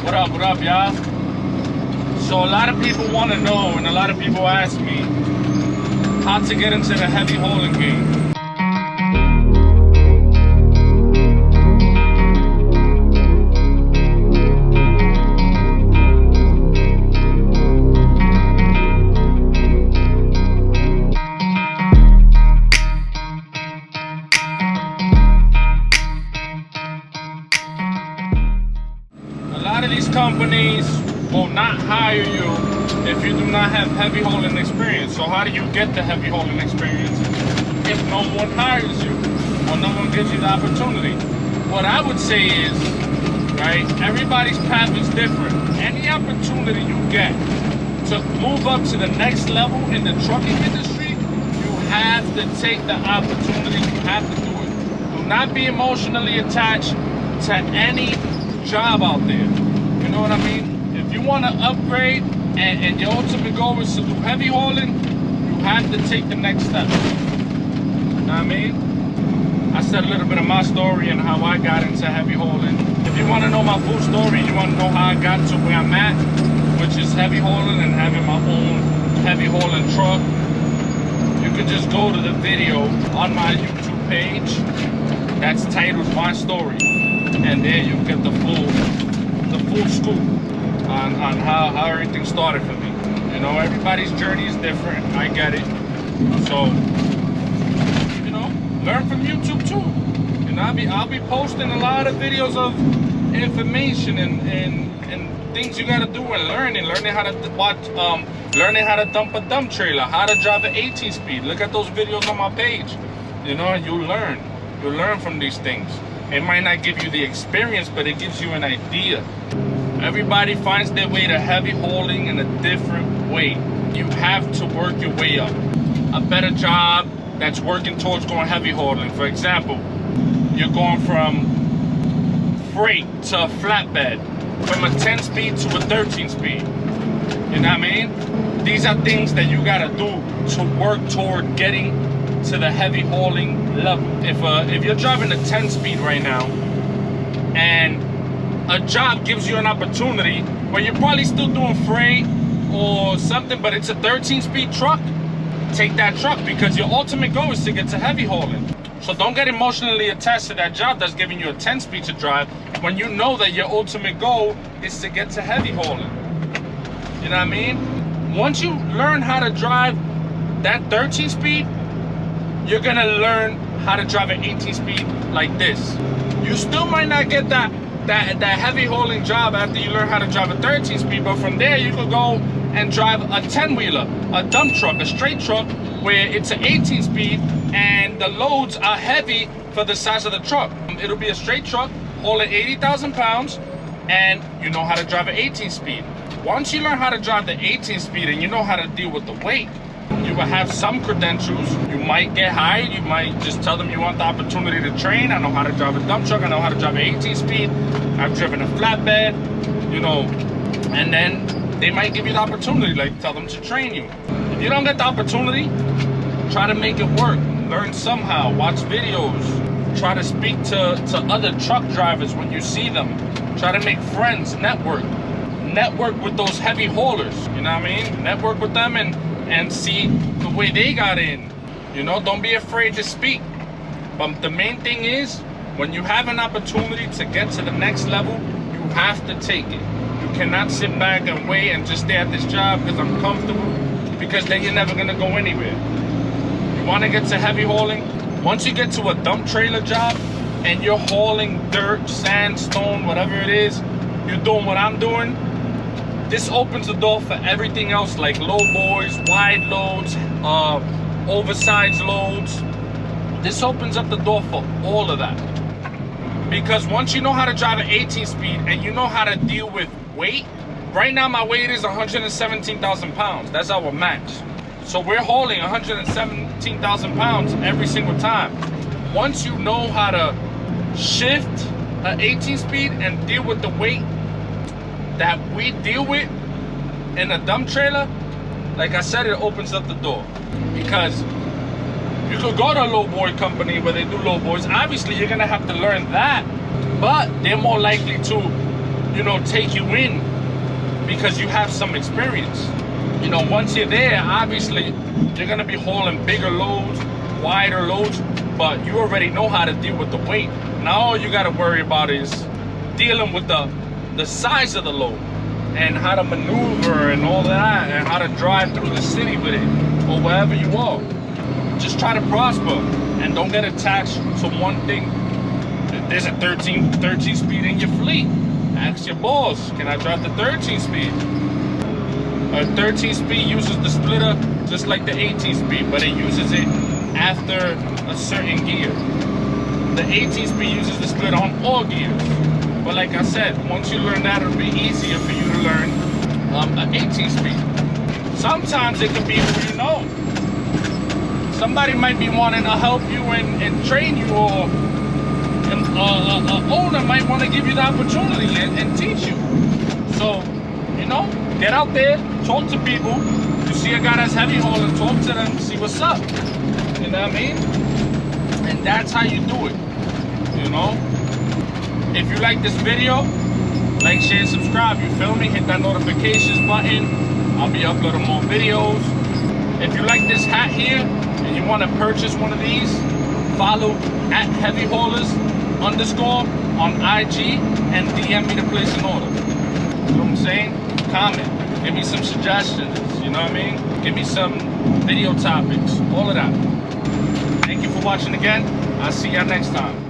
What up, y'all? So a lot of people want to know, and a lot of people ask me how to get into the heavy hauling game. A lot of these companies will not hire you if you do not have heavy hauling experience. So how do you get the heavy hauling experience if no one hires you or no one gives you the opportunity? What I would say is, right, everybody's path is different. Any opportunity you get to move up to the next level in the trucking industry, you have to take the opportunity. You have to do it. Do not be emotionally attached to any job out there. You know what I mean? If you want to upgrade and your ultimate goal is to do heavy hauling, you have to take the next step. You know what I mean? I said a little bit of my story and how I got into heavy hauling. If you want to know my full story, you want to know how I got to where I'm at, which is heavy hauling and having my own heavy hauling truck, you can just go to the video on my YouTube page that's titled My Story, and there you get the full scoop on how everything started for me. You know, everybody's journey is different. I get it. So, you know, learn from YouTube too. You know, I'll be posting a lot of videos of information and things you gotta do and learning how to watch, learning how to dump a dump trailer, how to drive an 18 speed. Look at those videos on my page. You know, you'll learn from these things. It might not give you the experience, but it gives you an idea. Everybody finds their way to heavy hauling in a different way. You have to work your way up. A better job that's working towards going heavy hauling. For example, you're going from freight to a flatbed, from a 10 speed to a 13 speed. You know what I mean? These are things that you gotta do to work toward getting to the heavy hauling level. If you're driving a 10 speed right now and a job gives you an opportunity where you're probably still doing freight or something, but it's a 13 speed truck, take that truck, because your ultimate goal is to get to heavy hauling. So don't get emotionally attached to that job that's giving you a 10 speed to drive when you know that your ultimate goal is to get to heavy hauling. You know what I mean? Once you learn how to drive that 13 speed, you're gonna learn how to drive an 18 speed like this. You still might not get that heavy hauling job after you learn how to drive a 13 speed, but from there you could go and drive a 10-wheeler, a dump truck, a straight truck, where it's an 18 speed and the loads are heavy for the size of the truck. It'll be a straight truck hauling 80,000 pounds, and you know how to drive an 18 speed. Once you learn how to drive the 18 speed and you know how to deal with the weight, you will have some credentials. You might get hired. You might just tell them you want the opportunity to train. I know how to drive a dump truck. I know how to drive an 18 speed. I've driven a flatbed, you know, and then they might give you the opportunity, like tell them to train you. If you don't get the opportunity, try to make it work. Learn somehow, watch videos. Try to speak to other truck drivers when you see them. Try to make friends, network with those heavy haulers, you know what I mean? Network with them and see the way they got in. You know, don't be afraid to speak. But the main thing is, when you have an opportunity to get to the next level, you have to take it. You cannot sit back and wait and just stay at this job because I'm comfortable, because then you're never gonna go anywhere. You wanna get to heavy hauling? Once you get to a dump trailer job and you're hauling dirt, sand, stone, whatever it is, you're doing what I'm doing, this opens the door for everything else, like Lowboys, wide loads, oversized loads. This opens up the door for all of that. Because once you know how to drive an 18 speed and you know how to deal with weight, right now my weight is 117,000 pounds. That's our max. So we're hauling 117,000 pounds every single time. Once you know how to shift an 18 speed and deal with the weight that we deal with in a dump trailer, like I said, it opens up the door. Because you could go to a lowboy company where they do lowboys. Obviously, you're gonna have to learn that, but they're more likely to you know, take you in because you have some experience. You know, once you're there, obviously, you're gonna be hauling bigger loads, wider loads, but you already know how to deal with the weight. Now all you gotta worry about is dealing with the size of the load and how to maneuver and all that, and how to drive through the city with it, or wherever you are. Just try to prosper and don't get attached to one thing. There's a 13 speed in your fleet. Ask your boss, can I drive the 13 speed? A 13 speed uses the splitter just like the 18 speed, but it uses it after a certain gear. The 18 speed uses the splitter on all gears. But like I said, once you learn that, it'll be easier for you to learn an 18 speed. Sometimes it could be who you know. Somebody might be wanting to help you and train you, or an owner might want to give you the opportunity and teach you. So, you know, get out there, talk to people. You see a guy that's heavy hauling, talk to them, see what's up. You know what I mean? And that's how you do it, you know? If you like this video, like, share, subscribe, you feel me? Hit that notifications button. I'll be uploading more videos. If you like this hat here and you want to purchase one of these, follow @heavyhaulers_ on IG and DM me to place an order. You know what I'm saying? Comment, give me some suggestions, you know what I mean? Give me some video topics, all of that. Thank you for watching again. I'll see y'all next time.